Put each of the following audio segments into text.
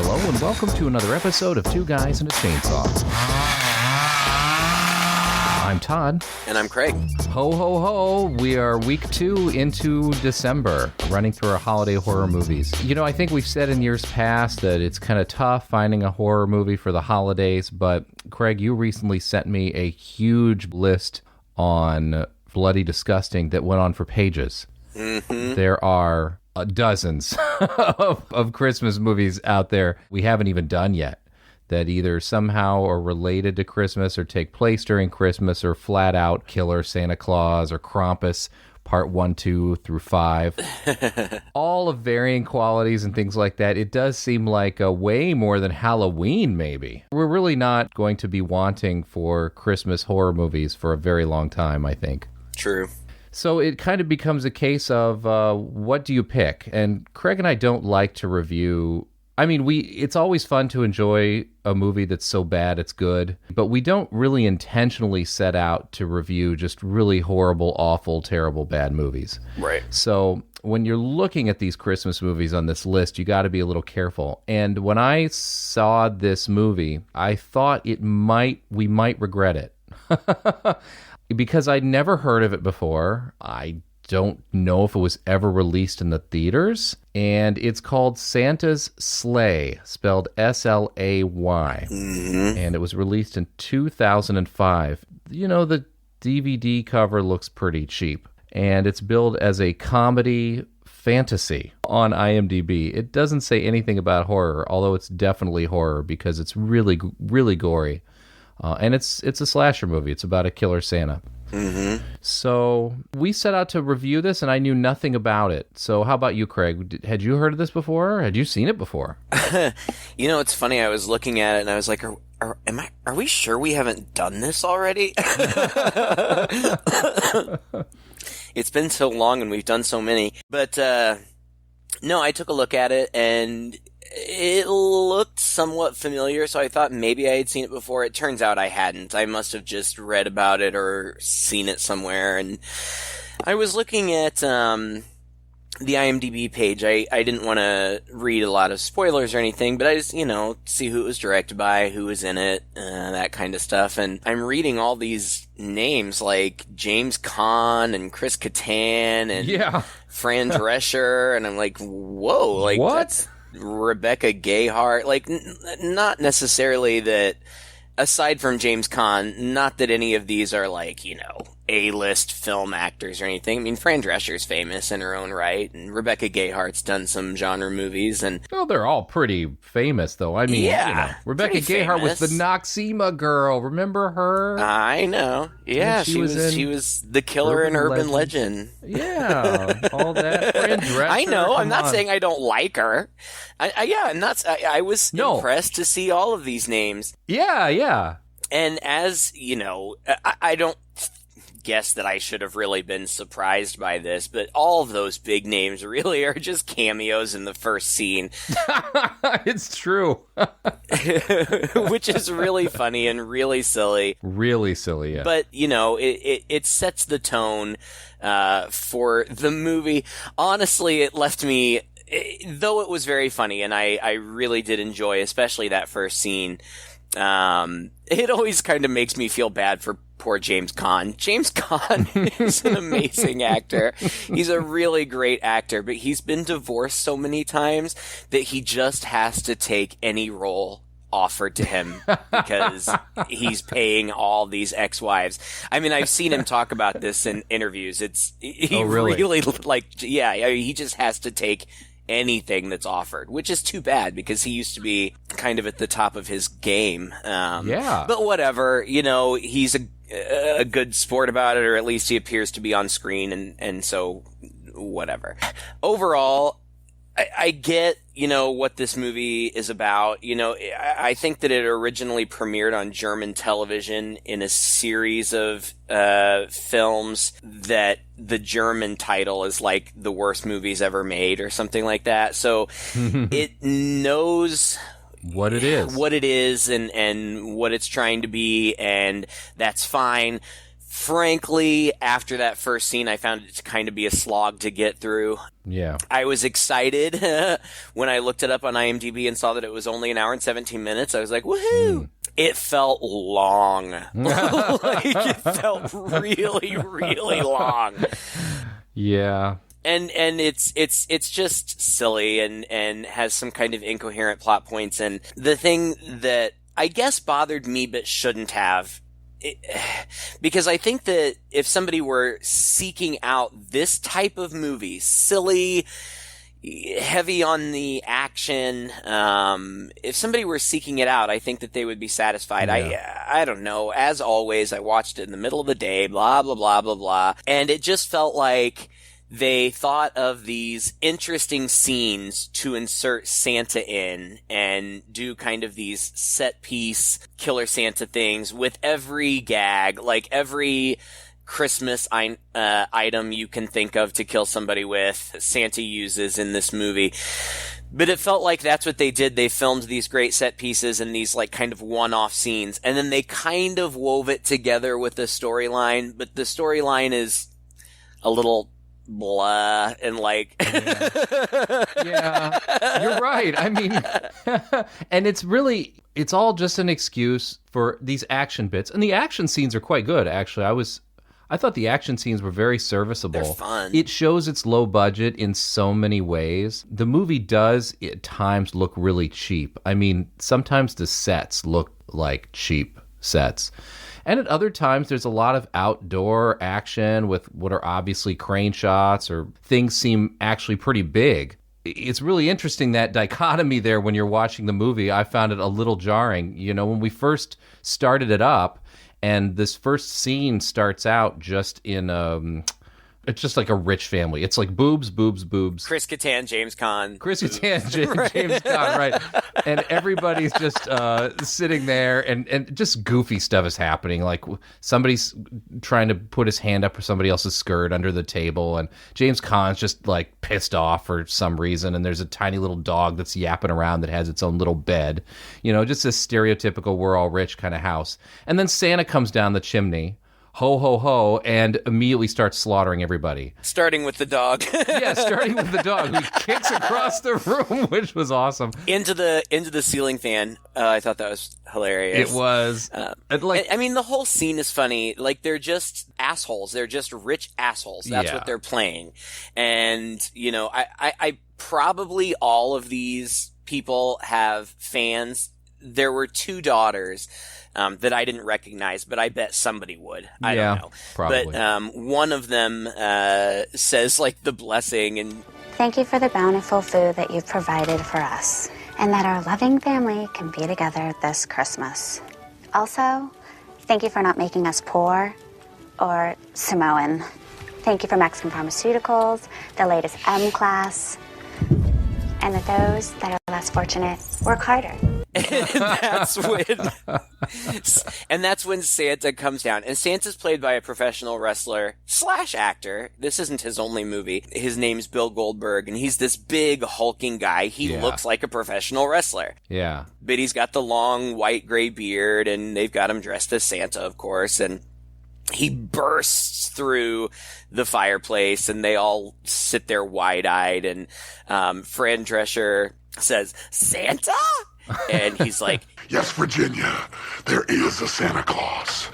Hello and welcome to another episode of Two Guys and a Chainsaw. I'm Todd. And I'm Craig. Ho, ho, ho. We are week 2 into December, running through our holiday horror movies. You know, I think we've said in years past that it's kind of tough finding a horror movie for the holidays, but Craig, you recently sent me a huge list on Bloody Disgusting that went on for pages. Mm-hmm. There are dozens of Christmas movies out there we haven't even done yet that either somehow are related to Christmas or take place during Christmas or flat out Killer Santa Claus or Krampus part 1, 2 through 5. All of varying qualities and things like that. It does seem like a way more than Halloween, maybe. We're really not going to be wanting for Christmas horror movies for a very long time, I think. True. So it kind of becomes a case of what do you pick? And Craig and I don't like to review. I mean, it's always fun to enjoy a movie that's so bad it's good, but we don't really intentionally set out to review just really horrible, awful, terrible, bad movies. Right. So when you're looking at these Christmas movies on this list, you got to be a little careful. And when I saw this movie, I thought we might regret it. Because I'd never heard of it before. I don't know if it was ever released in the theaters. And it's called Santa's Slay, spelled S-L-A-Y. Mm-hmm. And it was released in 2005. You know, the DVD cover looks pretty cheap. And it's billed as a comedy fantasy on IMDb. It doesn't say anything about horror, although it's definitely horror because it's really, really gory. And it's a slasher movie. It's about a killer Santa. Mm-hmm. So we set out to review this, and I knew nothing about it. So how about you, Craig? Had you heard of this before? Had you seen it before? You know, it's funny. I was looking at it, and I was like, are we sure we haven't done this already? It's been so long, and we've done so many. But no, I took a look at it, and it looked somewhat familiar, so I thought maybe I had seen it before. It turns out I hadn't. I must have just read about it or seen it somewhere. And I was looking at the IMDb page. I didn't want to read a lot of spoilers or anything, but I just, see who it was directed by, who was in it, that kind of stuff. And I'm reading all these names like James Caan and Chris Kattan and Fran Drescher, and I'm like, whoa, like what? That's Rebecca Gayheart, like not necessarily that, aside from James Caan, not that any of these are like, A-list film actors or anything. I mean, Fran Drescher's famous in her own right, and Rebecca Gayheart's done some genre movies, and well, they're all pretty famous, though. I mean, Rebecca Gayheart was the Noxema girl. Remember her? I know. Yeah, she was the killer in Urban Legend. Yeah, all that. Fran Drescher. I know. I'm not saying I don't like her. I was impressed to see all of these names. Yeah. And as I don't guess that I should have really been surprised by this, but all of those big names really are just cameos in the first scene. It's true. Which is really funny and really silly. Really silly, yeah. But, it sets the tone for the movie. Honestly, it left me, though it was very funny, and I really did enjoy, especially that first scene, it always kind of makes me feel bad for poor James Caan. James Caan is an amazing actor. He's a really great actor, but he's been divorced so many times that he just has to take any role offered to him because he's paying all these ex-wives. I mean, I've seen him talk about this in interviews. Really he just has to take anything that's offered, which is too bad because he used to be kind of at the top of his game. But whatever, he's a good sport about it, or at least he appears to be on screen, and so whatever. Overall, I get, what this movie is about. I think that it originally premiered on German television in a series of films that the German title is like the worst movies ever made or something like that. So it knows what it is and what it's trying to be, and that's fine. Frankly, after that first scene, I found it to kind of be a slog to get through. Yeah. I was excited when I looked it up on IMDb and saw that it was only an hour and 17 minutes. I was like, woohoo! It felt long. Like, it felt really, really long. Yeah. And it's just silly and has some kind of incoherent plot points. And the thing that I guess bothered me but shouldn't have, because I think that if somebody were seeking out this type of movie, silly, heavy on the action, if somebody were seeking it out, I think that they would be satisfied. Yeah. I don't know. As always, I watched it in the middle of the day, blah, blah, blah, blah, blah. And it just felt like they thought of these interesting scenes to insert Santa in and do kind of these set piece killer Santa things with every gag, like every Christmas item you can think of to kill somebody with, Santa uses in this movie. But it felt like that's what they did. They filmed these great set pieces and these like kind of one-off scenes, and then they kind of wove it together with the storyline, but the storyline is a little blah and like Yeah, you're right. I mean, and it's all just an excuse for these action bits, and the action scenes are quite good, actually. I thought the action scenes were very serviceable. They're fun. It shows its low budget in so many ways. The movie does at times look really cheap. I mean, sometimes the sets look like cheap sets. And at other times, there's a lot of outdoor action with what are obviously crane shots, or things seem actually pretty big. It's really interesting, that dichotomy there when you're watching the movie. I found it a little jarring. You know, when we first started it up, and this first scene starts out just in it's just like a rich family. It's like boobs, boobs, boobs. Chris Kattan, James Caan. James Caan, right. And everybody's just sitting there, and just goofy stuff is happening. Like somebody's trying to put his hand up for somebody else's skirt under the table, and James Caan's just like pissed off for some reason, and there's a tiny little dog that's yapping around that has its own little bed. You know, just this stereotypical we're all rich kind of house. And then Santa comes down the chimney, ho, ho, ho, and immediately starts slaughtering everybody. Starting with the dog. Yeah, starting with the dog, who kicks across the room, which was awesome. Into the ceiling fan. I thought that was hilarious. It was. I mean, the whole scene is funny. Like, they're just assholes. They're just rich assholes. That's what they're playing. And, you know, I probably all of these people have fans. There were two daughters that I didn't recognize, but I bet somebody would. I don't know. Probably. But one of them says, like, the blessing. And thank you for the bountiful food that you've provided for us, and that our loving family can be together this Christmas. Also, thank you for not making us poor or Samoan. Thank you for Mexican pharmaceuticals, the latest M class, and that those that are less fortunate work harder. And that's when Santa comes down. And Santa's played by a professional wrestler / actor. This isn't his only movie. His name's Bill Goldberg, and he's this big hulking guy. He looks like a professional wrestler. Yeah. But he's got the long white gray beard, and they've got him dressed as Santa, of course, and he bursts through the fireplace, and they all sit there wide-eyed, and Fran Drescher says, "Santa?" And he's like, "Yes, Virginia, there is a Santa Claus."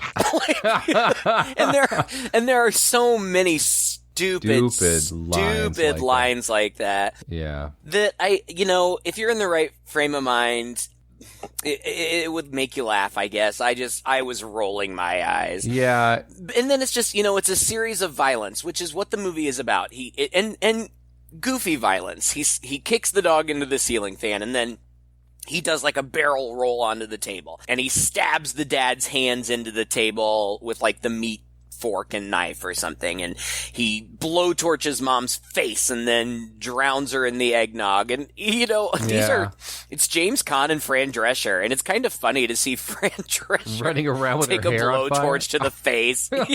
and there are so many stupid lines like that. Yeah. That if you're in the right frame of mind, it would make you laugh, I guess. I was rolling my eyes. Yeah. And then it's just, it's a series of violence, which is what the movie is about. And goofy violence. He kicks the dog into the ceiling fan, and then he does like a barrel roll onto the table, and he stabs the dad's hands into the table with like the meat fork and knife or something, and he blowtorches mom's face and then drowns her in the eggnog. And, it's James Caan and Fran Drescher, and it's kind of funny to see Fran Drescher running around with take her hair a on fire. blowtorch to the face. It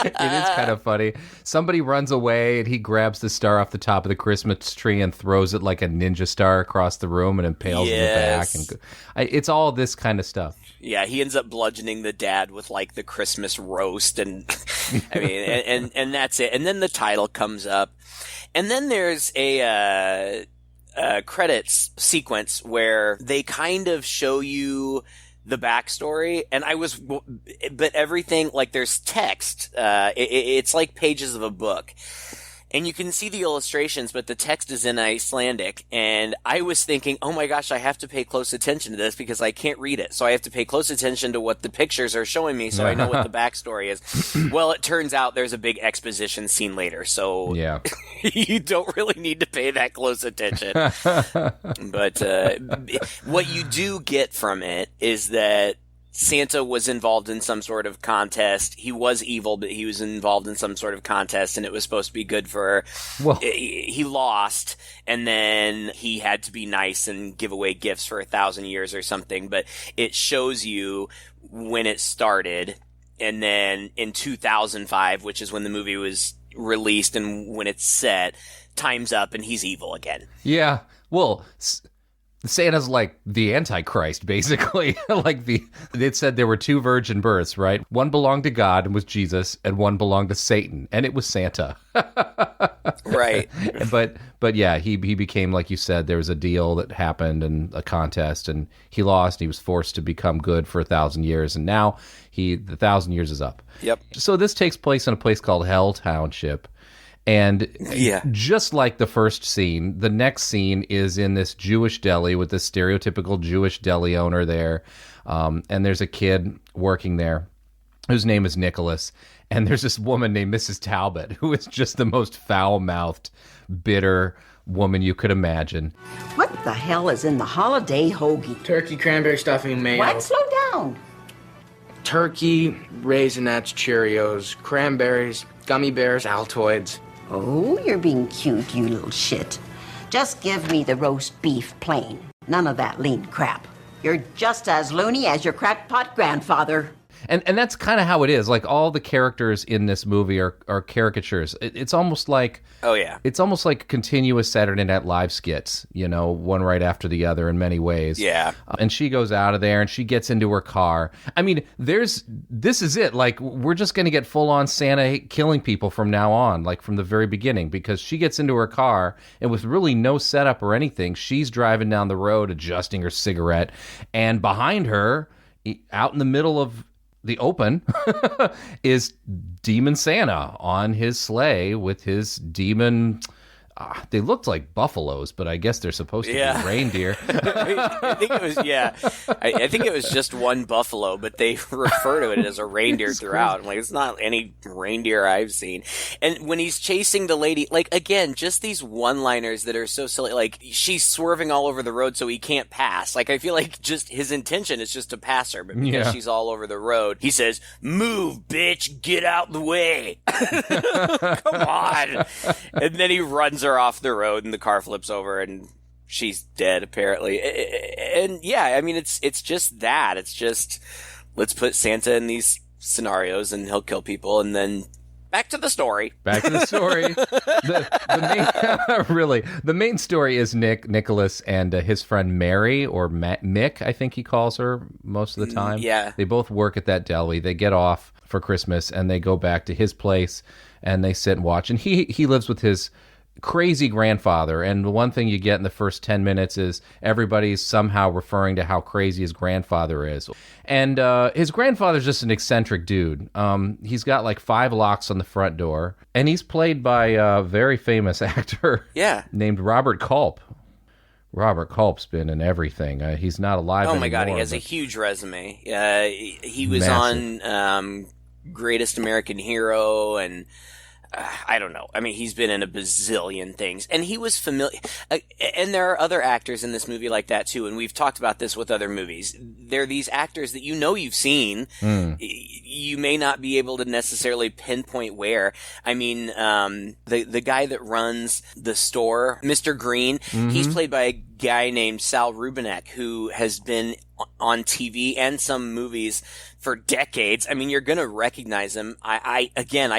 is kind of funny. Somebody runs away and he grabs the star off the top of the Christmas tree and throws it like a ninja star across the room and impales in the back. And it's all this kind of stuff. Yeah, he ends up bludgeoning the dad with like the Christmas roast, and I mean, and that's it. And then the title comes up, and then there's a credits sequence where they kind of show you the backstory, but everything, like, there's text. It's like pages of a book. And you can see the illustrations, but the text is in Icelandic. And I was thinking, oh my gosh, I have to pay close attention to this because I can't read it. So I have to pay close attention to what the pictures are showing me so I know what the backstory is. Well, it turns out there's a big exposition scene later. So yeah. You don't really need to pay that close attention. But what you do get from it is that Santa was involved in some sort of contest. He was evil, but he was involved in some sort of contest, and it was supposed to be good for her. Well, he lost, and then he had to be nice and give away gifts for 1,000 years or something. But it shows you when it started, and then in 2005, which is when the movie was released and when it's set, time's up, and he's evil again. Yeah. Well, Santa's like the Antichrist, basically. It said there were 2 virgin births, right? One belonged to God and was Jesus, and one belonged to Satan, and it was Santa. Right. But yeah, he became, like you said, there was a deal that happened and a contest, and he lost. And he was forced to become good for 1,000 years, and now the 1,000 years is up. Yep. So this takes place in a place called Hell Township. And just like the first scene, the next scene is in this Jewish deli with this stereotypical Jewish deli owner there. And there's a kid working there whose name is Nicholas. And there's this woman named Mrs. Talbot, who is just the most foul-mouthed, bitter woman you could imagine. What the hell is in the holiday hoagie? Turkey, cranberry stuffing, mayo. What? Slow down. Turkey, Raisinets, Cheerios, cranberries, gummy bears, Altoids. Oh, you're being cute, you little shit. Just give me the roast beef plain. None of that lean crap. You're just as loony as your crackpot grandfather. And that's kind of how it is. Like, all the characters in this movie are caricatures. It's almost like... Oh, yeah. It's almost like continuous Saturday Night Live skits, one right after the other in many ways. Yeah. And she goes out of there and she gets into her car. I mean, this is it. Like, we're just going to get full-on Santa killing people from now on, like from the very beginning, because she gets into her car and with really no setup or anything, she's driving down the road adjusting her cigarette, and behind her, out in the middle of the open, is Demon Santa on his sleigh with his demon... they looked like buffaloes, but I guess they're supposed to be reindeer. I think it was, I think it was just one buffalo, but they refer to it as a reindeer throughout. I'm like, it's not any reindeer I've seen. And when he's chasing the lady, like, again, just these one-liners that are so silly. Like, she's swerving all over the road so he can't pass. Like, I feel like just his intention is just to pass her, but because she's all over the road, he says, "Move, bitch, get out the way." Come on. And then he runs her off the road and the car flips over and she's dead, apparently. And yeah, I mean, it's just that. It's just, let's put Santa in these scenarios and he'll kill people, and then back to the story. Back to the story. The main story is Nicholas and his friend Mary, or Mick, I think he calls her most of the time. Yeah. They both work at that deli. They get off for Christmas and they go back to his place and they sit and watch. And he lives with his crazy grandfather, and the one thing you get in the first 10 minutes is everybody's somehow referring to how crazy his grandfather is. And his grandfather's just an eccentric dude. He's got like 5 locks on the front door, and he's played by a very famous actor named Robert Culp. Robert Culp's been in everything. He's not alive anymore. Oh my God, he has a huge resume. He was Massive. on Greatest American Hero, and I don't know. I mean, he's been in a bazillion things, and he was familiar. And there are other actors in this movie like that too. And we've talked about this with other movies. They're these actors that you've seen. You may not be able to necessarily pinpoint where. I mean, the guy that runs the store, Mr. Green, he's played by a guy named Sal Rubinek, who has been on TV and some movies for decades. I mean, you're going to recognize him. I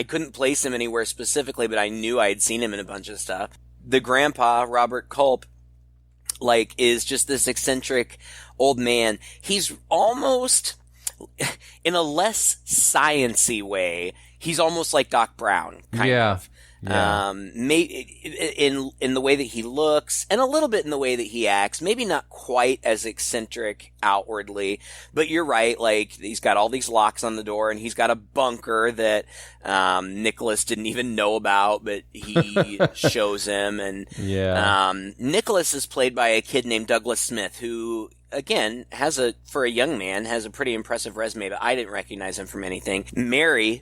couldn't place him anywhere specifically, but I knew I had seen him in a bunch of stuff. The grandpa, Robert Culp, is just this eccentric old man. He's almost, in a less science-y way, he's almost like Doc Brown, kind of. Yeah. In the way that he looks, and a little bit in the way that he acts. Maybe not quite as eccentric outwardly, but you're right. He's got all these locks on the door, and he's got a bunker that Nicholas didn't even know about, but he shows him. And Nicholas is played by a kid named Douglas Smith, who, again, for a young man, has a pretty impressive resume, but I didn't recognize him from anything. Mary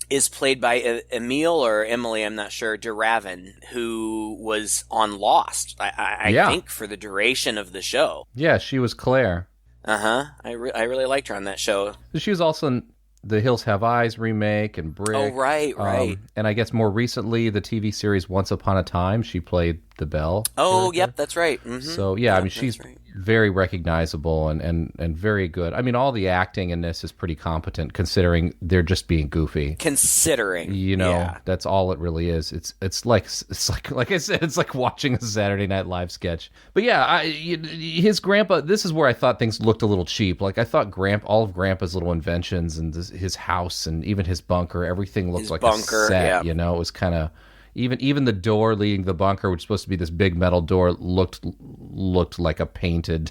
is played by Emile or Emily, I'm not sure, DeRavin, who was on Lost, I think, for the duration of the show. Yeah, she was Claire. I really liked her on that show. She was also in the Hills Have Eyes remake and Brick. Oh, right. And I guess more recently, the TV series Once Upon a Time, she played the Belle. Oh, character. Yep, that's right. So, I mean, she's very recognizable and very good. I mean, all the acting in this is pretty competent, considering they're just being goofy. That's all it really is. It's like I said, it's like watching a Saturday Night Live sketch. But his grandpa. This is where I thought things looked a little cheap. I thought all of Grandpa's little inventions and his house and even his bunker, everything looked like a set. Yeah. It was kind of. Even the door leading to the bunker, which is supposed to be this big metal door, looked like a painted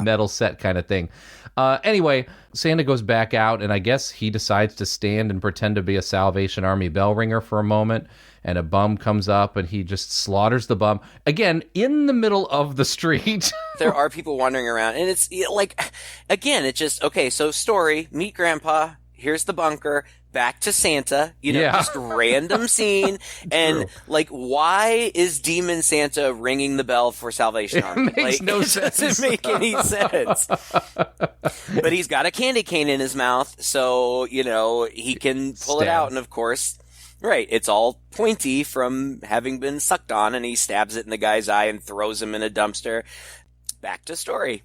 metal set kind of thing. Anyway, Santa goes back out, and I guess he decides to stand and pretend to be a Salvation Army bell ringer for a moment, and a bum comes up, and he just slaughters the bum. Again, in the middle of the street. There are people wandering around, and it's it's just, okay, so story, meet Grandpa, here's the bunker, back to Santa, just random scene. And why is Demon Santa ringing the bell for Salvation Army? It makes no sense. It doesn't make any sense. But he's got a candy cane in his mouth, so, he can pull it out. And of course, right, it's all pointy from having been sucked on, and he stabs it in the guy's eye and throws him in a dumpster. Back to story.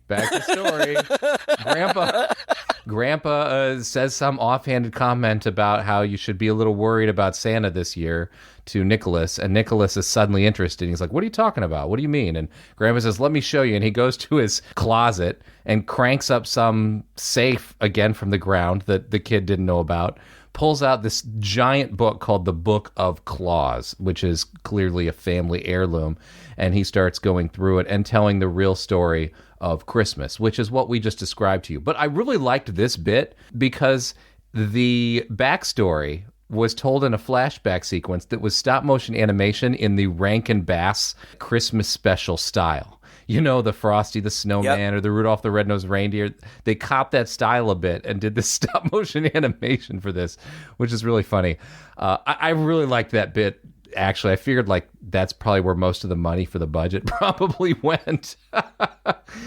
Grandpa says some offhanded comment about how you should be a little worried about Santa this year to Nicholas, and Nicholas is suddenly interested. He's like, "What are you talking about? What do you mean?" And Grandpa says, "Let me show you." And he goes to his closet and cranks up some safe again from the ground that the kid didn't know about, pulls out this giant book called The Book of Claus, which is clearly a family heirloom, and he starts going through it and telling the real story of Christmas, which is what we just described to you. But I really liked this bit because the backstory was told in a flashback sequence that was stop-motion animation in the Rankin Bass Christmas special style. The Frosty the Snowman or the Rudolph the Red-Nosed Reindeer. They copped that style a bit and did this stop-motion animation for this, which is really funny. I really liked that bit. Actually, I figured that's probably where most of the money for the budget probably went.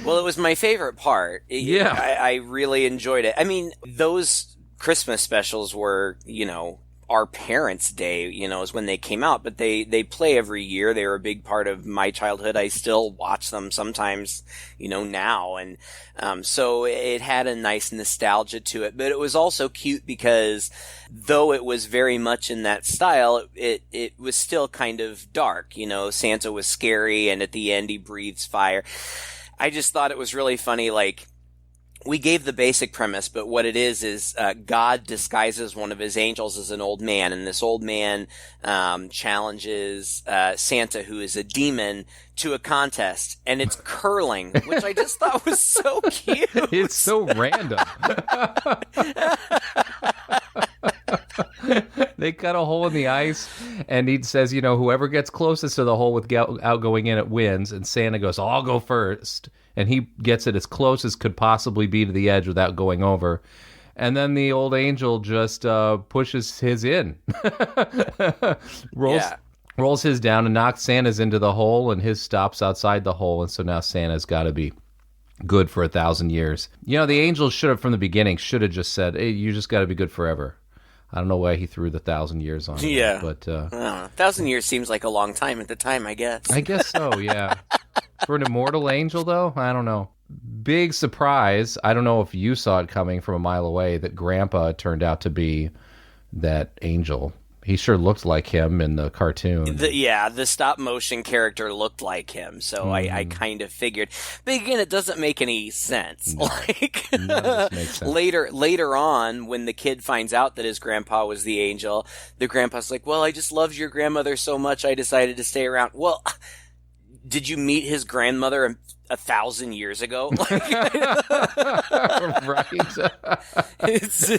Well, it was my favorite part. I really enjoyed it. I mean, those Christmas specials were, our parents' day, is when they came out, but they play every year. They were a big part of my childhood. I still watch them sometimes, now. And so it had a nice nostalgia to it, but it was also cute because though it was very much in that style, it was still kind of dark. Santa was scary, and at the end he breathes fire. I just thought it was really funny, we gave the basic premise, but what it is God disguises one of his angels as an old man, and this old man challenges Santa, who is a demon, to a contest, and it's curling, which I just thought was so cute. It's so random. They cut a hole in the ice, and he says, whoever gets closest to the hole without going in, it wins. And Santa goes, I'll go first. And he gets it as close as could possibly be to the edge without going over. And then the old angel just pushes his in. Rolls his down and knocks Santa's into the hole, and his stops outside the hole. And so now Santa's got to be good for 1,000 years. You know, the angel from the beginning, should have just said, hey, you just got to be good forever. I don't know why he threw the 1,000 years on it. Yeah. But, 1,000 years seems like a long time at the time, I guess. I guess so, yeah. For an immortal angel, though, I don't know. Big surprise. I don't know if you saw it coming from a mile away that Grandpa turned out to be that angel. He sure looked like him in the cartoon. The stop motion character looked like him, so I kind of figured. But again, it doesn't make any sense. No. Like None of this makes sense. later on, when the kid finds out that his grandpa was the angel, the grandpa's like, "Well, I just loved your grandmother so much, I decided to stay around." Well, did you meet his grandmother 1,000 years ago? Right. It's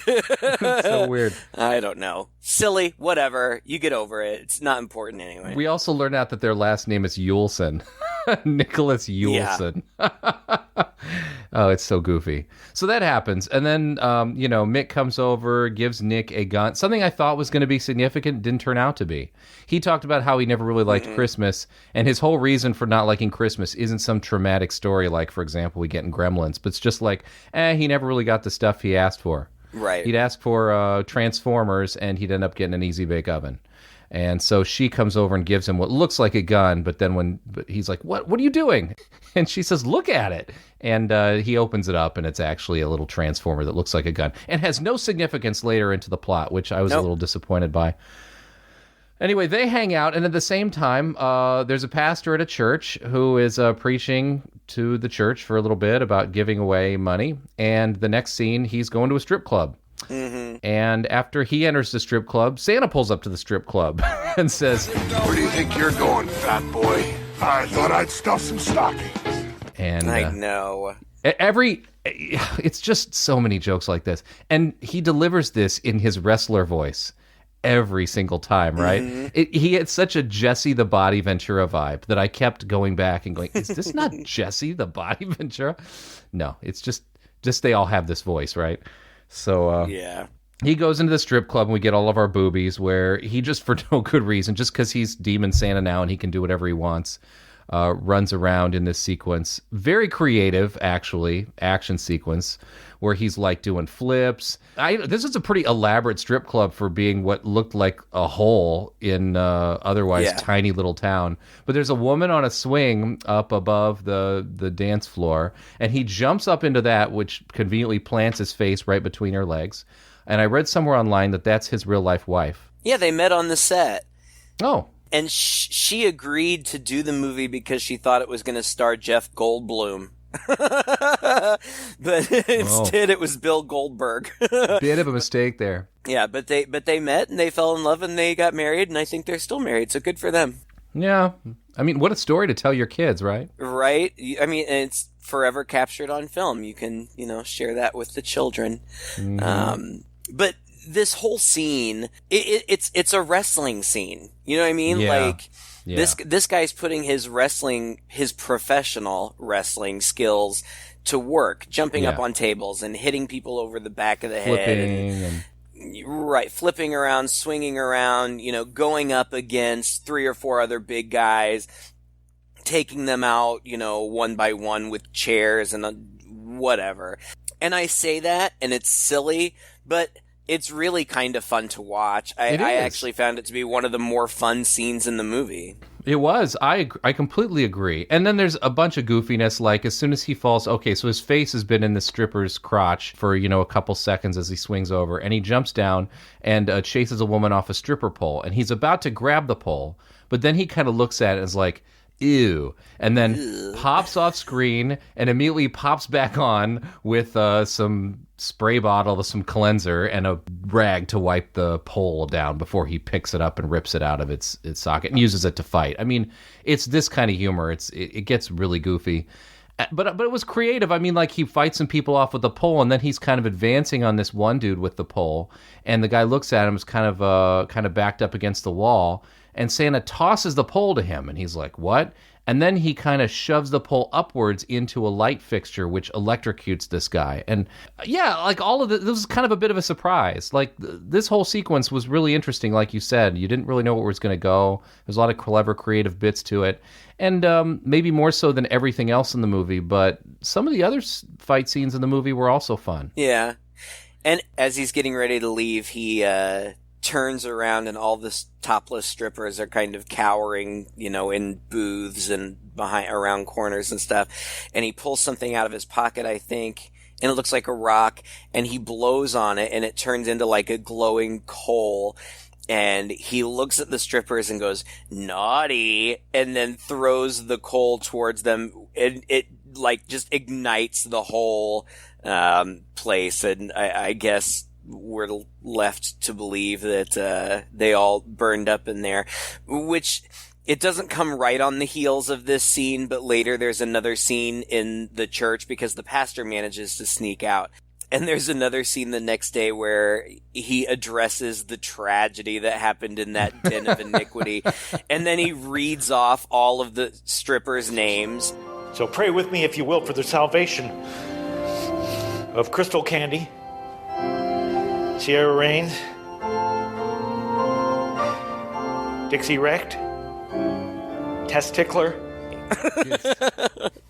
so weird. I don't know. Silly, whatever. You get over it. It's not important anyway. We also learned out that their last name is Yulson. Nicholas Yulson. Yeah. Oh, it's so goofy. So that happens. And then, Mick comes over, gives Nick a gun. Something I thought was going to be significant didn't turn out to be. He talked about how he never really liked Christmas, and his whole reason for not liking Christmas isn't some traumatic story like, for example, we get in Gremlins, but it's just like, he never really got the stuff he asked for. Right. He'd ask for Transformers, and he'd end up getting an Easy Bake Oven. And so she comes over and gives him what looks like a gun, but then he's like, what are you doing? And she says, look at it. And he opens it up, and it's actually a little transformer that looks like a gun and has no significance later into the plot, which I was a little disappointed by. Anyway, they hang out, and at the same time, there's a pastor at a church who is preaching to the church for a little bit about giving away money. And the next scene, he's going to a strip club. Mm-hmm. And after he enters the strip club, Santa pulls up to the strip club and says, "Where do you think you're going, fat boy? I thought I'd stuff some stockings." And I know. It's just so many jokes like this. And he delivers this in his wrestler voice every single time, right? Mm-hmm. He had such a Jesse the Body Ventura vibe that I kept going back and going, is this not Jesse the Body Ventura? No, it's just they all have this voice, right? So yeah. He goes into the strip club and we get all of our boobies where he just, for no good reason, just because he's Demon Santa now and he can do whatever he wants, runs around in this sequence. Very creative, actually, action sequence where he's like doing flips. This is a pretty elaborate strip club for being what looked like a hole in otherwise tiny little town. But there's a woman on a swing up above the dance floor, and he jumps up into that, which conveniently plants his face right between her legs. And I read somewhere online that that's his real-life wife. Yeah, they met on the set. Oh. And she agreed to do the movie because she thought it was going to star Jeff Goldblum. But instead it was Bill Goldberg. Bit of a mistake there. Yeah, but they met and they fell in love and they got married, and I think they're still married, so good for them. Yeah. I mean, what a story to tell your kids, right? Right? I mean, it's forever captured on film. You can, share that with the children. Mm-hmm. But this whole scene, it's a wrestling scene. You know what I mean? Yeah. Like, yeah. This guy's putting his professional wrestling skills to work, jumping up on tables and hitting people over the back of the head. Right, flipping around, swinging around, going up against 3 or 4 other big guys, taking them out, one by one with chairs and whatever. And I say that, and it's silly, but it's really kind of fun to watch. I actually found it to be one of the more fun scenes in the movie. It was. I completely agree. And then there's a bunch of goofiness, like as soon as he falls, okay, so his face has been in the stripper's crotch for, a couple seconds as he swings over, and he jumps down and chases a woman off a stripper pole, and he's about to grab the pole, but then he kind of looks at it and is like, ew, and then pops off screen and immediately pops back on with some spray bottle, some cleanser, and a rag to wipe the pole down before he picks it up and rips it out of its socket and uses it to fight. I mean, it's this kind of humor. It gets really goofy. But it was creative. I mean, like, he fights some people off with the pole, and then he's kind of advancing on this one dude with the pole, and the guy looks at him, is kind of backed up against the wall, and Santa tosses the pole to him, and he's like, what? And then he kind of shoves the pole upwards into a light fixture, which electrocutes this guy. And yeah, like all of this was kind of a bit of a surprise. Like this whole sequence was really interesting. Like you said, you didn't really know where it was going to go. There's a lot of clever, creative bits to it. And maybe more so than everything else in the movie. But some of the other fight scenes in the movie were also fun. Yeah. And as he's getting ready to leave, he turns around and all the topless strippers are kind of cowering, in booths and around corners and stuff. And he pulls something out of his pocket, I think, and it looks like a rock, and he blows on it and it turns into like a glowing coal. And he looks at the strippers and goes, naughty, and then throws the coal towards them. And it like just ignites the whole place. And I guess we're left to believe that they all burned up in there, which it doesn't come right on the heels of this scene, but later there's another scene in the church because the pastor manages to sneak out. And there's another scene the next day where he addresses the tragedy that happened in that den of iniquity. And then he reads off all of the strippers' names. So pray with me, if you will, for the salvation of Crystal Candy, Sierra Rains, Dixie Wrecked, Testickler.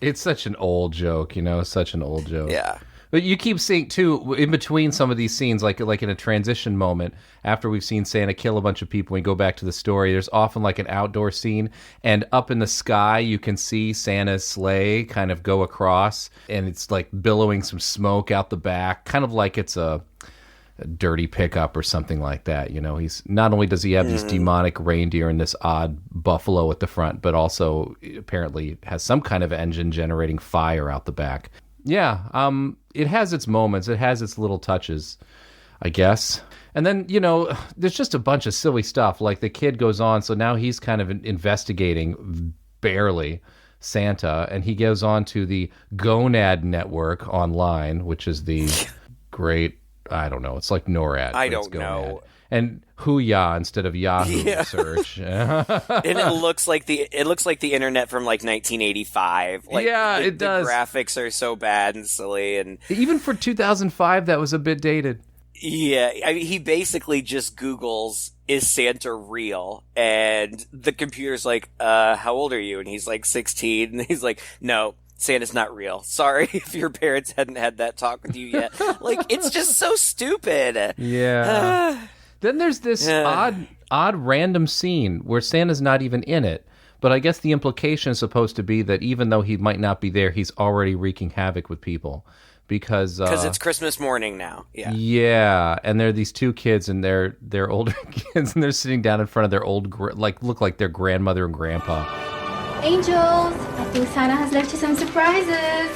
It's such an old joke, such an old joke. Yeah. But you keep seeing, too, in between some of these scenes, like in a transition moment, after we've seen Santa kill a bunch of people and go back to the story, there's often like an outdoor scene, and up in the sky you can see Santa's sleigh kind of go across, and it's like billowing some smoke out the back, kind of like it's a dirty pickup or something like that. He's not only does he have these demonic reindeer and this odd buffalo at the front, but also apparently has some kind of engine generating fire out the back. Yeah, it has its moments. It has its little touches, I guess. And then, there's just a bunch of silly stuff. Like the kid goes on, so now he's kind of investigating, barely, Santa. And he goes on to the Gonad network online, which is the great, I don't know, it's like NORAD. I don't know. And Hooyah instead of Yahoo search. And it looks like the internet from like 1985. Like, it does. The graphics are so bad and silly, and even for 2005, that was a bit dated. Yeah, I mean, he basically just Googles, "Is Santa real?" And the computer's like, "How old are you?" And he's like 16, and he's like, "No, Santa's not real. Sorry if your parents hadn't had that talk with you yet." Like, it's just so stupid. Yeah. Then there's this odd random scene where Santa's not even in it. But I guess the implication is supposed to be that even though he might not be there, he's already wreaking havoc with people. Because it's Christmas morning now. Yeah. Yeah. And there are these two kids, and they're older kids, and they're sitting down in front of their look like their grandmother and grandpa. Angels, I think Santa has left you some surprises.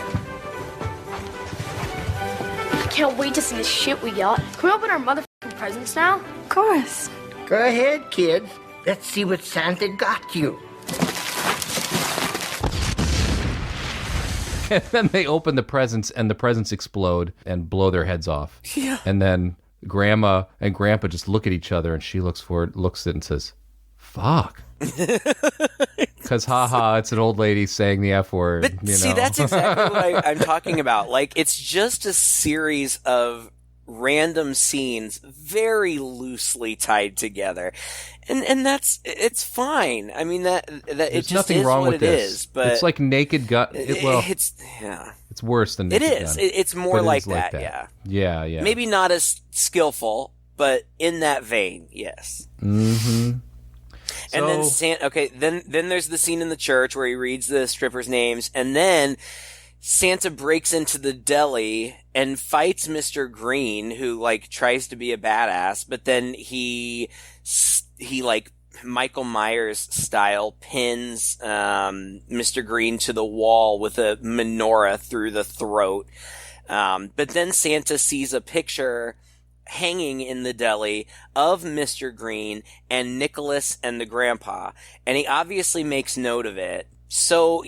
I can't wait to see the shit we got. Can we open our motherfucking presents now? Of course. Go ahead, kids. Let's see what Santa got you. And then they open the presents, and the presents explode and blow their heads off. Yeah. And then Grandma and Grandpa just look at each other, and she looks at it and says, "Fuck." Because, haha, it's an old lady saying the F word. But see, that's exactly what I'm talking about. Like, it's just a series of random scenes very loosely tied together, and it's fine. I mean, that There's it just nothing is wrong what with it this. is. But it's like Naked Gun. It's worse than it Naked is. Gun. It's more But it like is like that. Yeah. Yeah. Maybe not as skillful, but in that vein, yes. Mm-hmm. And then then there's the scene in the church where he reads the strippers' names, and then Santa breaks into the deli and fights Mr. Green, who like tries to be a badass, but then he like Michael Myers style pins Mr. Green to the wall with a menorah through the throat. But then Santa sees a picture hanging in the deli of Mr. Green and Nicholas and the grandpa, and he obviously makes note of it. So,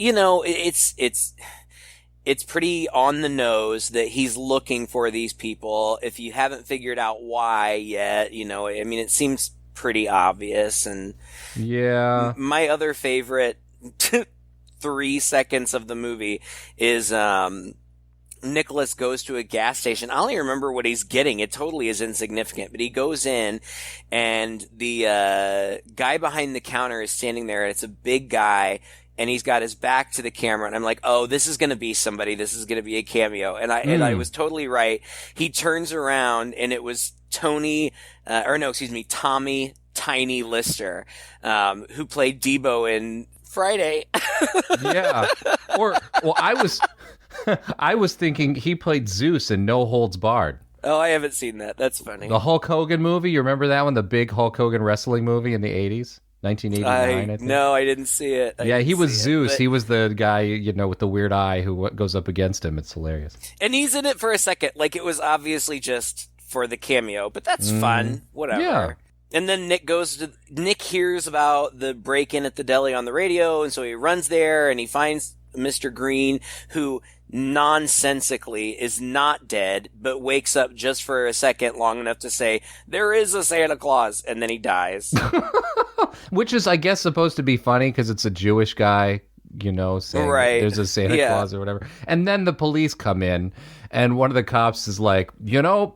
it's pretty on the nose that he's looking for these people. If you haven't figured out why yet, I mean, it seems pretty obvious. And Yeah. my other favorite 3 seconds of the movie is Nicholas goes to a gas station. I only remember what he's getting. It totally is insignificant, but he goes in and the guy behind the counter is standing there, and it's a big guy, and he's got his back to the camera, and I'm like, oh, this is going to be somebody. This is going to be a cameo. And I was totally right. He turns around, and it was Tommy Tiny Lister, who played Debo in Friday. Yeah. I was thinking he played Zeus in No Holds Barred. Oh, I haven't seen that. That's funny. The Hulk Hogan movie. You remember that one? The big Hulk Hogan wrestling movie in the 80s? 1989, I think. No, I didn't see it. He was Zeus. He was the guy, with the weird eye who goes up against him. It's hilarious. And he's in it for a second. Like, it was obviously just for the cameo, but that's fun. Whatever. Yeah. And then Nick hears about the break-in at the deli on the radio, and so he runs there, and he finds Mr. Green, who nonsensically is not dead, but wakes up just for a second long enough to say, there is a Santa Claus, and then he dies. Which is, I guess, supposed to be funny because it's a Jewish guy, saying there's a Santa Claus or whatever. And then the police come in, and one of the cops is like,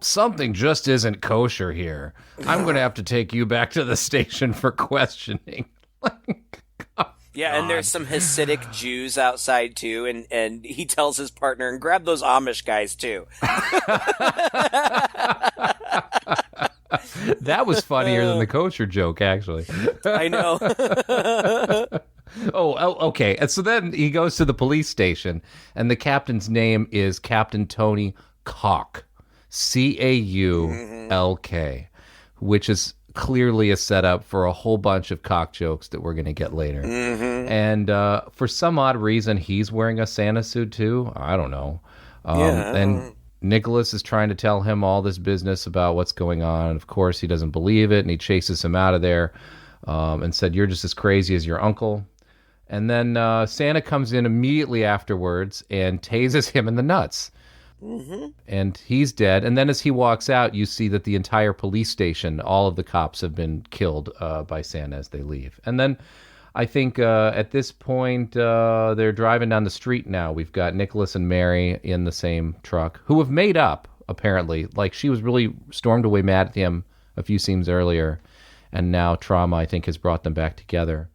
something just isn't kosher here. I'm going to have to take you back to the station for questioning. Yeah, and there's some Hasidic Jews outside, too, and he tells his partner, and grab those Amish guys, too. That was funnier than the kosher joke, actually. I know. Okay. And so then he goes to the police station, and the captain's name is Captain Tony Caulk. Caulk, which is clearly a setup for a whole bunch of cock jokes that we're going to get later. Mm-hmm. And for some odd reason, he's wearing a Santa suit too. I don't know. And Nicholas is trying to tell him all this business about what's going on. And of course, he doesn't believe it, and he chases him out of there and said, you're just as crazy as your uncle. And then Santa comes in immediately afterwards and tases him in the nuts. Mm-hmm. And he's dead. And then as he walks out, you see that the entire police station, all of the cops have been killed by Santa as they leave. And then I think at this point, they're driving down the street now. We've got Nicholas and Mary in the same truck, who have made up, apparently. Like, she was really stormed away mad at him a few scenes earlier. And now trauma, I think, has brought them back together.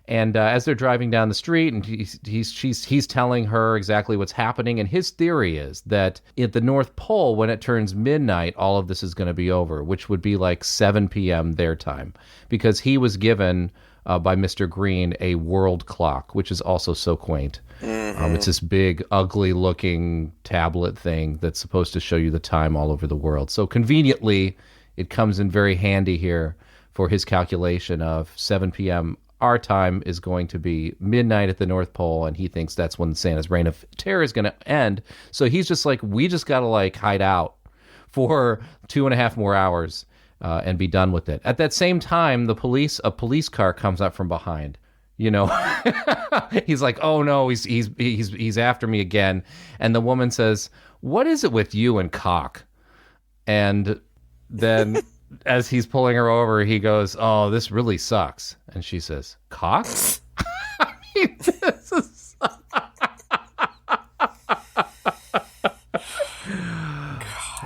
And as they're driving down the street, and he's telling her exactly what's happening. And his theory is that at the North Pole, when it turns midnight, all of this is going to be over, which would be like 7 p.m. their time. Because he was given by Mr. Green a world clock, which is also so quaint. Mm-hmm. It's this big, ugly-looking tablet thing that's supposed to show you the time all over the world. So conveniently, it comes in very handy here for his calculation of 7 p.m. Our time is going to be midnight at the North Pole, and he thinks that's when Santa's reign of terror is going to end. So he's just like, we just got to hide out for 2.5 more hours and be done with it. At that same time, a police car comes up from behind. He's like, oh no, he's after me again. And the woman says, what is it with you and cock? And then as he's pulling her over, he goes, oh, this really sucks. And she says, cock? I mean, this is...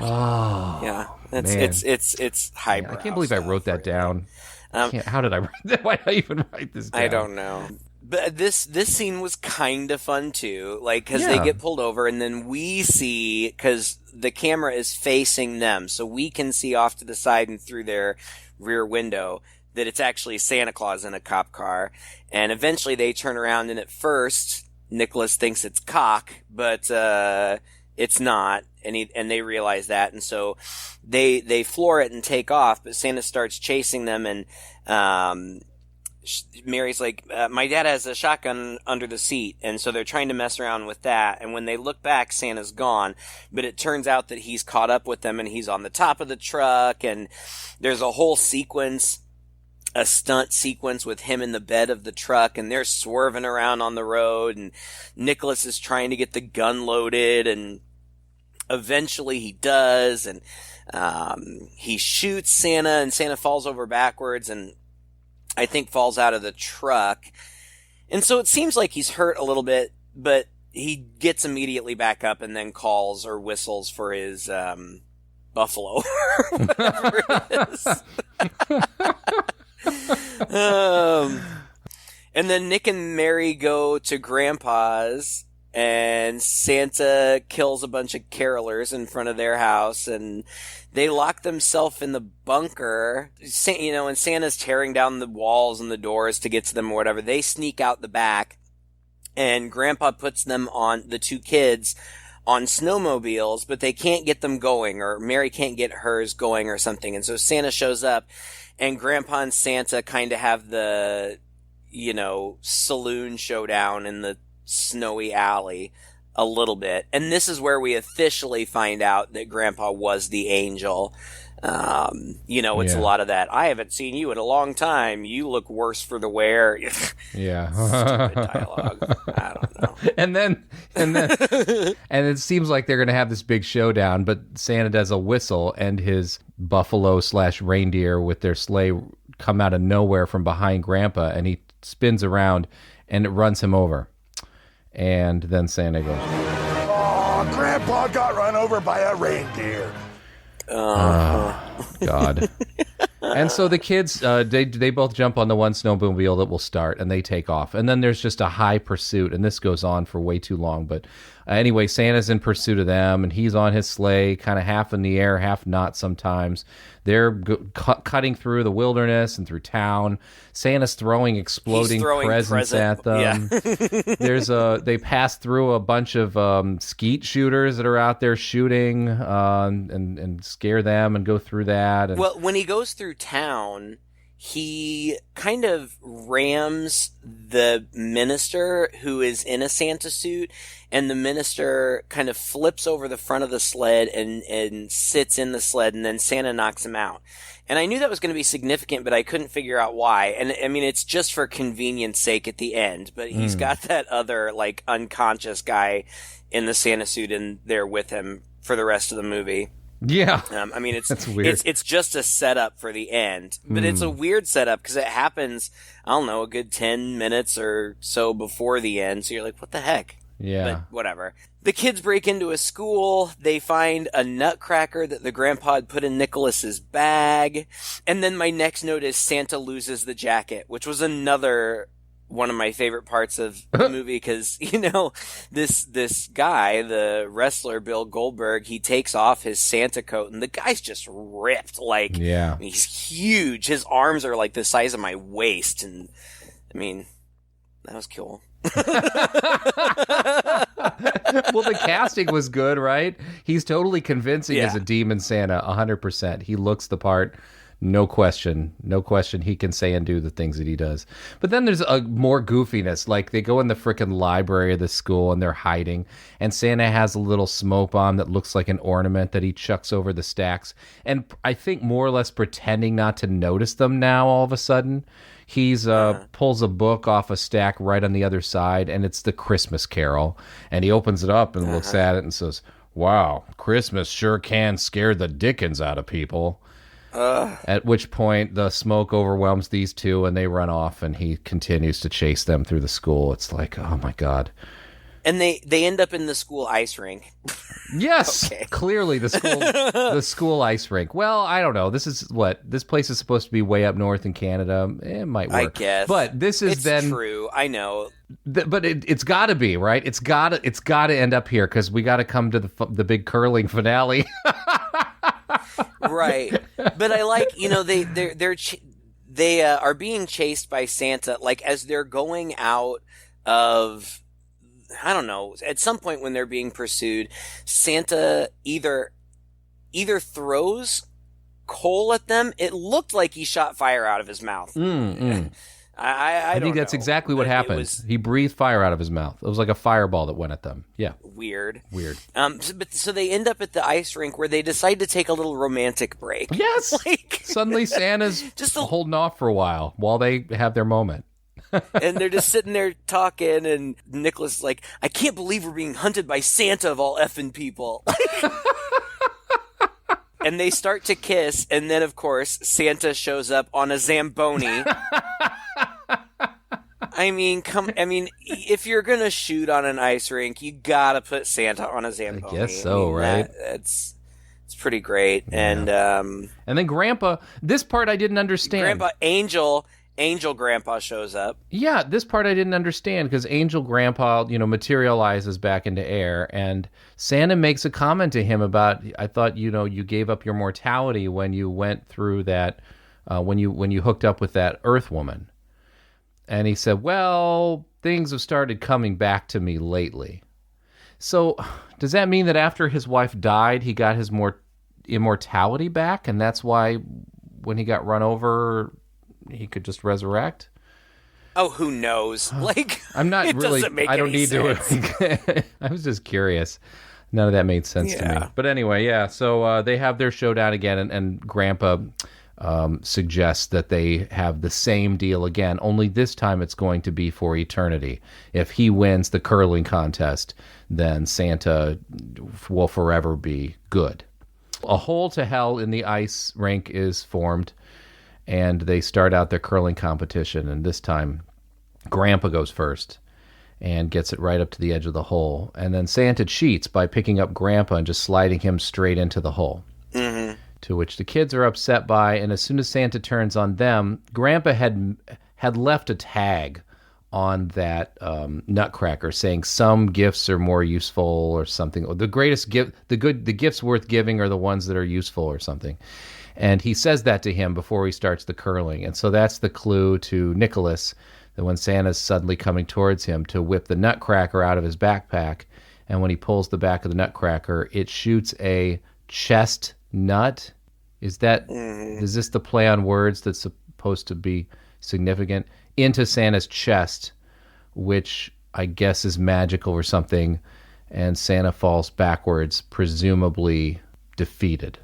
Oh, yeah, it's highbrow. I can't believe I wrote that down. How did I write that? Why did I even write this down? I don't know. But this scene was kind of fun too, because they get pulled over, and then we see, because the camera is facing them, so we can see off to the side and through their rear window that it's actually Santa Claus in a cop car. And eventually they turn around, and at first Nicholas thinks it's cock, but it's not, and they realize that, and so they floor it and take off. But Santa starts chasing them, and Mary's like, my dad has a shotgun under the seat, and so they're trying to mess around with that. And when they look back, Santa's gone, but it turns out that he's caught up with them, and he's on the top of the truck, and there's a whole sequence, a stunt sequence with him in the bed of the truck, and they're swerving around on the road, and Nicholas is trying to get the gun loaded, and eventually he does, and He shoots Santa, and Santa falls over backwards and I think falls out of the truck. And so it seems like he's hurt a little bit, but he gets immediately back up and then calls or whistles for his buffalo or whatever it is. And then Nick and Mary go to Grandpa's, and Santa kills a bunch of carolers in front of their house, and they lock themselves in the bunker, and Santa's tearing down the walls and the doors to get to them or whatever. They sneak out the back, and Grandpa puts them on, the two kids, on snowmobiles, but they can't get them going, or Mary can't get hers going or something. And so Santa shows up, and Grandpa and Santa kind of have the, saloon showdown in the snowy alley a little bit. And this is where we officially find out that Grandpa was the angel. It's a lot of that. I haven't seen you in a long time. You look worse for the wear. Yeah. Stupid dialogue. I don't know. And then and it seems like they're going to have this big showdown, but Santa does a whistle, and his buffalo/reindeer with their sleigh come out of nowhere from behind Grandpa, and he spins around and it runs him over. And then Santa goes, "Oh, Grandpa got run over by a reindeer." God. And so the kids, they both jump on the one snowmobile that will start, and they take off. And then there's just a high pursuit, and this goes on for way too long. But anyway, Santa's in pursuit of them, and he's on his sleigh, kind of half in the air, half not sometimes. They're cutting through the wilderness and through town. Santa's throwing exploding presents at them. Yeah. They pass through a bunch of skeet shooters that are out there shooting and scare them and go through that. And, well, when he goes through town, he kind of rams the minister who is in a Santa suit, and the minister kind of flips over the front of the sled and sits in the sled, and then Santa knocks him out. And I knew that was going to be significant, but I couldn't figure out why. And I mean, it's just for convenience sake at the end, but he's got that other, unconscious guy in the Santa suit in there with him for the rest of the movie. Yeah. It's weird. It's just a setup for the end, but it's a weird setup because it happens, I don't know, a good 10 minutes or so before the end. So you're like, what the heck? Yeah. But whatever. The kids break into a school. They find a nutcracker that the grandpa had put in Nicholas's bag. And then my next note is Santa loses the jacket, which was another one of my favorite parts of the movie because, this guy, the wrestler Bill Goldberg, he takes off his Santa coat and the guy's just ripped. He's huge. His arms are like the size of my waist. And that was cool. Well, the casting was good, right? He's totally convincing as a demon Santa, 100%. He looks the part. No question. He can say and do the things that he does. But then there's more goofiness. Like they go in the frickin' library of the school and they're hiding. And Santa has a little smoke bomb that looks like an ornament that he chucks over the stacks. And I think more or less pretending not to notice them now all of a sudden. He's pulls a book off a stack right on the other side, and it's the Christmas Carol. And he opens it up and looks at it and says, "Wow, Christmas sure can scare the dickens out of people." At which point the smoke overwhelms these two and they run off, and he continues to chase them through the school. It's like, oh my God. And they end up in the school ice rink. Yes, clearly the school ice rink. Well, I don't know. This place is supposed to be way up north in Canada. It might work, I guess. But this is true. I know. But it's got to be right. It's got to end up here because we got to come to the big curling finale. Right. But I like, they are being chased by Santa, like as they're going out of, I don't know, at some point when they're being pursued, Santa either throws coal at them. It looked like he shot fire out of his mouth. I think that's exactly what happened. He breathed fire out of his mouth. It was like a fireball that went at them. Yeah. Weird. So they end up at the ice rink where they decide to take a little romantic break. Yes. Suddenly Santa's just holding off for a while they have their moment. And they're just sitting there talking, and Nicholas is like, "I can't believe we're being hunted by Santa of all effing people." and they start to kiss, and then, of course, Santa shows up on a Zamboni. I mean, if you're going to shoot on an ice rink, you got to put Santa on a Zamboni. I guess so, right? It's pretty great. Yeah. And then Grandpa, this part I didn't understand. Grandpa Angel Grandpa shows up. Yeah, this part I didn't understand because Angel Grandpa, materializes back into air, and Santa makes a comment to him about, I thought, you gave up your mortality when you went through that, when you hooked up with that Earth woman. And he said, well, things have started coming back to me lately. So does that mean that after his wife died, he got his immortality back, and that's why when he got run over, he could just resurrect? Oh, who knows? I'm not really. Doesn't make I don't any need sense. to. I was just curious. None of that made sense to me. But anyway, yeah. So they have their showdown again, and Grandpa suggests that they have the same deal again. Only this time it's going to be for eternity. If he wins the curling contest, then Santa will forever be good. A hole to hell in the ice rink is formed, and they start out their curling competition, and this time Grandpa goes first and gets it right up to the edge of the hole, and then Santa cheats by picking up Grandpa and just sliding him straight into the hole, to which the kids are upset by, and as soon as Santa turns on them, Grandpa had left a tag on that nutcracker saying some gifts are more useful or something. The greatest gift, the gifts worth giving are the ones that are useful or something. And he says that to him before he starts the curling. And so that's the clue to Nicholas that when Santa's suddenly coming towards him to whip the nutcracker out of his backpack. And when he pulls the back of the nutcracker, it shoots a chestnut. Is this the play on words that's supposed to be significant? Into Santa's chest, which I guess is magical or something. And Santa falls backwards, presumably defeated.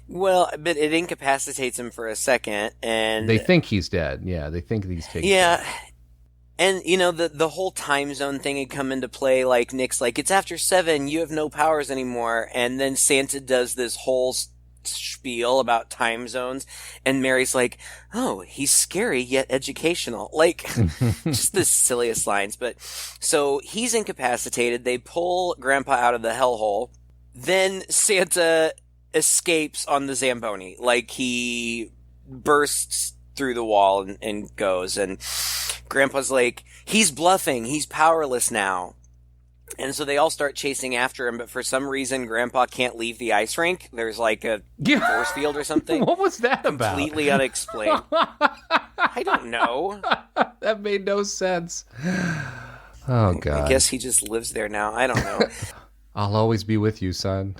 Well, but it incapacitates him for a second, and they think he's dead. Yeah, they think he's taken. Yeah, and the whole time zone thing had come into play. Like Nick's like, it's after 7, you have no powers anymore, and then Santa does this whole spiel about time zones, and Mary's like, oh, he's scary yet educational. Like, just the silliest lines. But so he's incapacitated. They pull Grandpa out of the hellhole. Then Santa escapes on the Zamboni. Like, he bursts through the wall and goes, and Grandpa's like, he's bluffing, he's powerless now. And so they all start chasing after him, but for some reason Grandpa can't leave the ice rink. There's like a force field or something. What was that about? Completely unexplained. I don't know. That made no sense. Oh, God. I guess he just lives there now. I don't know. I'll always be with you, son.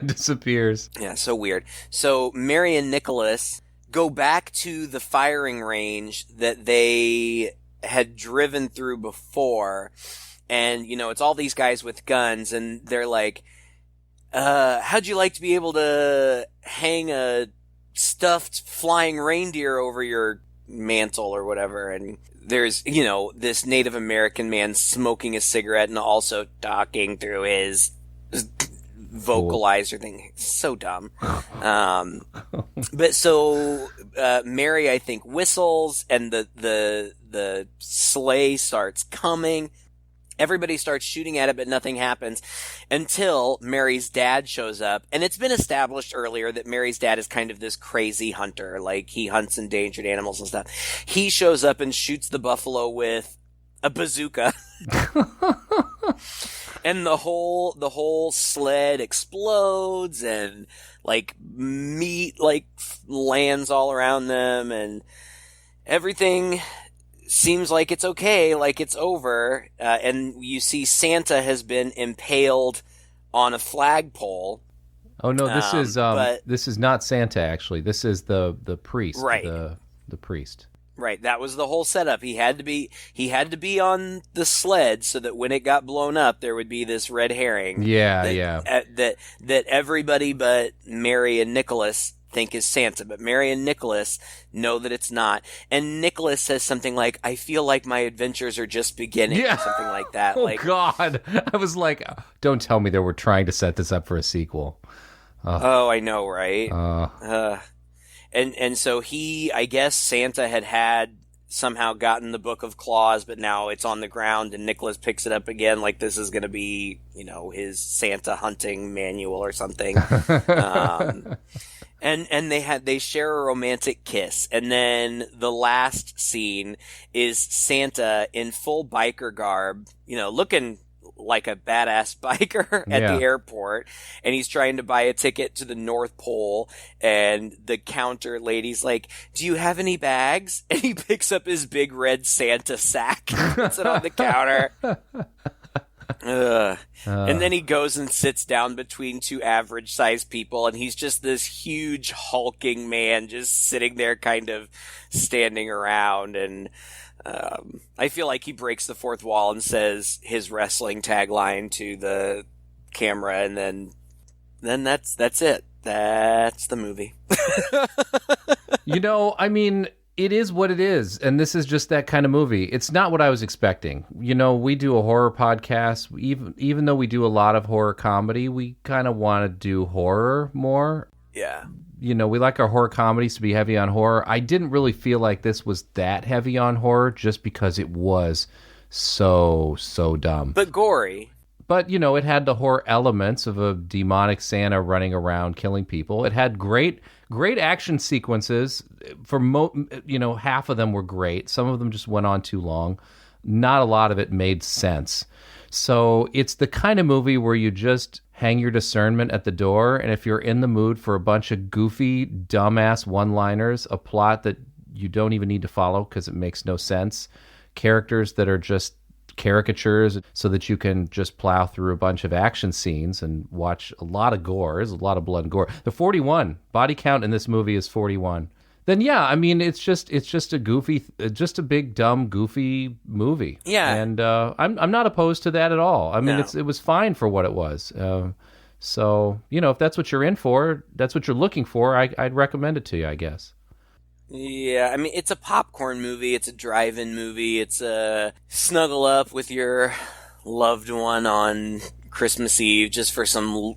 Disappears. Yeah, so weird. So Mary and Nicholas go back to the firing range that they had driven through before, and it's all these guys with guns, and they're like, how'd you like to be able to hang a stuffed flying reindeer over your mantle or whatever? And there's this Native American man smoking a cigarette and also talking through his vocalizer thing. So dumb. But so Mary, I think, whistles, and the sleigh starts coming. Everybody starts shooting at it, but nothing happens until Mary's dad shows up. And it's been established earlier that Mary's dad is kind of this crazy hunter. Like, he hunts endangered animals and stuff. He shows up and shoots the buffalo with a bazooka. And the whole sled explodes, and like meat lands all around them, and everything seems like it's okay, like it's over. And you see Santa has been impaled on a flagpole. Oh no, this is not Santa, actually. This is the priest, right? The priest. Right, that was the whole setup. He had to be on the sled so that when it got blown up, there would be this red herring. That everybody but Mary and Nicholas think is Santa, but Mary and Nicholas know that it's not. And Nicholas says something like, "I feel like my adventures are just beginning," or something like that. Oh, God. I was like, don't tell me they were trying to set this up for a sequel. Oh, I know, right? And so I guess Santa had somehow gotten the Book of Claws, but now it's on the ground and Nicholas picks it up again like this is going to be, his Santa hunting manual or something. And they share a romantic kiss. And then the last scene is Santa in full biker garb, looking like a badass biker at the airport, and he's trying to buy a ticket to the North Pole, and the counter lady's like, "Do you have any bags?" And he picks up his big red Santa sack and puts it on the counter. And then he goes and sits down between two average sized people, and he's just this huge hulking man just sitting there kind of standing around, and I feel like he breaks the fourth wall and says his wrestling tagline to the camera, and then that's it. That's the movie. I mean, it is what it is, and this is just that kind of movie. It's not what I was expecting. We do a horror podcast. Even though we do a lot of horror comedy, we kind of want to do horror more. Yeah. We like our horror comedies to be heavy on horror. I didn't really feel like this was that heavy on horror just because it was so dumb. But gory. But, it had the horror elements of a demonic Santa running around killing people. It had great action sequences. For half of them were great. Some of them just went on too long. Not a lot of it made sense. So it's the kind of movie where you just hang your discernment at the door, and if you're in the mood for a bunch of goofy, dumbass one-liners, a plot that you don't even need to follow because it makes no sense, characters that are just caricatures so that you can just plow through a bunch of action scenes and watch a lot of gore. There's a lot of blood and gore. The 41 body count in this movie is 41. Then I mean, it's just a goofy, just a big dumb goofy movie. Yeah, and I'm not opposed to that at all. I mean, it was fine for what it was. So if that's what you're in for, that's what you're looking for, I'd recommend it to you, I guess. Yeah, I mean, it's a popcorn movie. It's a drive-in movie. It's a snuggle up with your loved one on Christmas Eve just for some,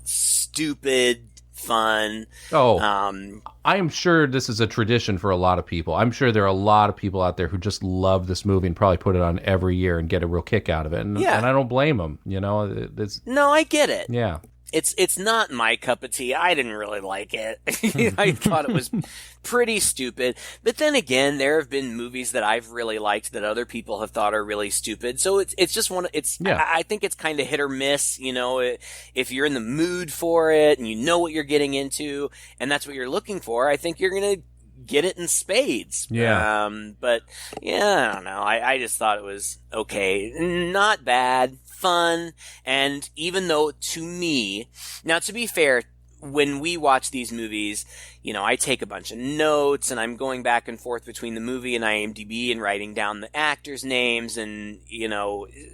stupid fun. I am sure this is a tradition for a lot of people. I'm sure there are a lot of people out there who just love this movie and probably put it on every year and get a real kick out of it. And I don't blame them. No, I get it. Yeah. It's not my cup of tea. I didn't really like it. I thought it was pretty stupid. But then again, there have been movies that I've really liked that other people have thought are really stupid. So it's just I think it's kind of hit or miss, if you're in the mood for it and you know what you're getting into and that's what you're looking for, I think you're going to get it in spades. Yeah. But I don't know. I just thought it was okay. Not bad. Fun, and even though to me, now to be fair, when we watch these movies, I take a bunch of notes and I'm going back and forth between the movie and IMDb and writing down the actors' names and,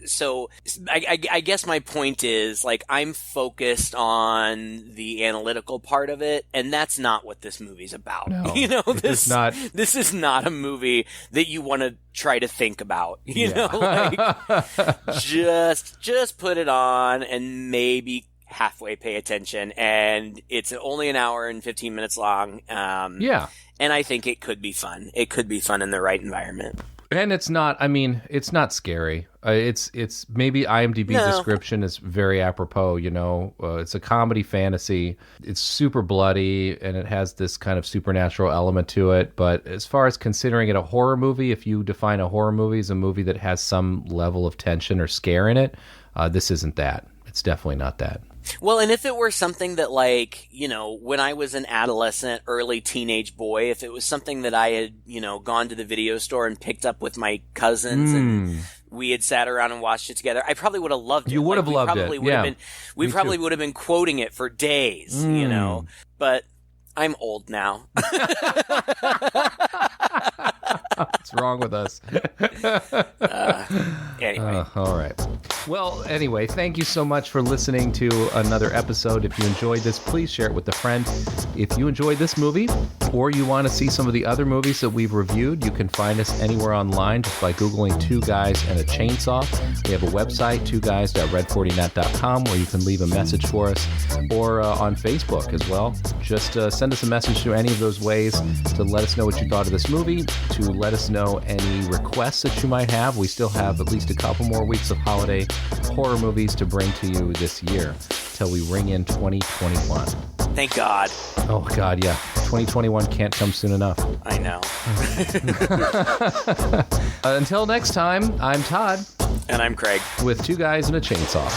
so I guess my point is, like, I'm focused on the analytical part of it, and that's not what this movie's about. No, this is not a movie that you want to try to think about, just put it on and maybe halfway pay attention, and it's only an hour and 15 minutes long. And I think it could be fun. It could be fun in the right environment. And it's not scary. It's maybe IMDb description is very apropos, it's a comedy fantasy. It's super bloody and it has this kind of supernatural element to it. But as far as considering it a horror movie, if you define a horror movie as a movie that has some level of tension or scare in it, this isn't that. It's definitely not that. Well, and if it were something that, like, when I was an adolescent, early teenage boy, if it was something that I had, gone to the video store and picked up with my cousins and we had sat around and watched it together, I probably would have loved it. You would have loved it. We probably would have been quoting it for days, But I'm old now. What's wrong with us? Anyway. All right. Well, anyway, thank you so much for listening to another episode. If you enjoyed this, please share it with a friend. If you enjoyed this movie or you want to see some of the other movies that we've reviewed, you can find us anywhere online just by Googling Two Guys and a Chainsaw. We have a website, twoguys.red40net.com, where you can leave a message for us, or on Facebook as well. Just send us a message through any of those ways to let us know what you thought of this movie, to let us know any requests that you might have. We still have at least a couple more weeks of holiday horror movies to bring to you this year till we ring in 2021. Thank God. Oh, God, yeah. 2021 can't come soon enough. I know. Until next time, I'm Todd. And I'm Craig. With Two Guys and a Chainsaw.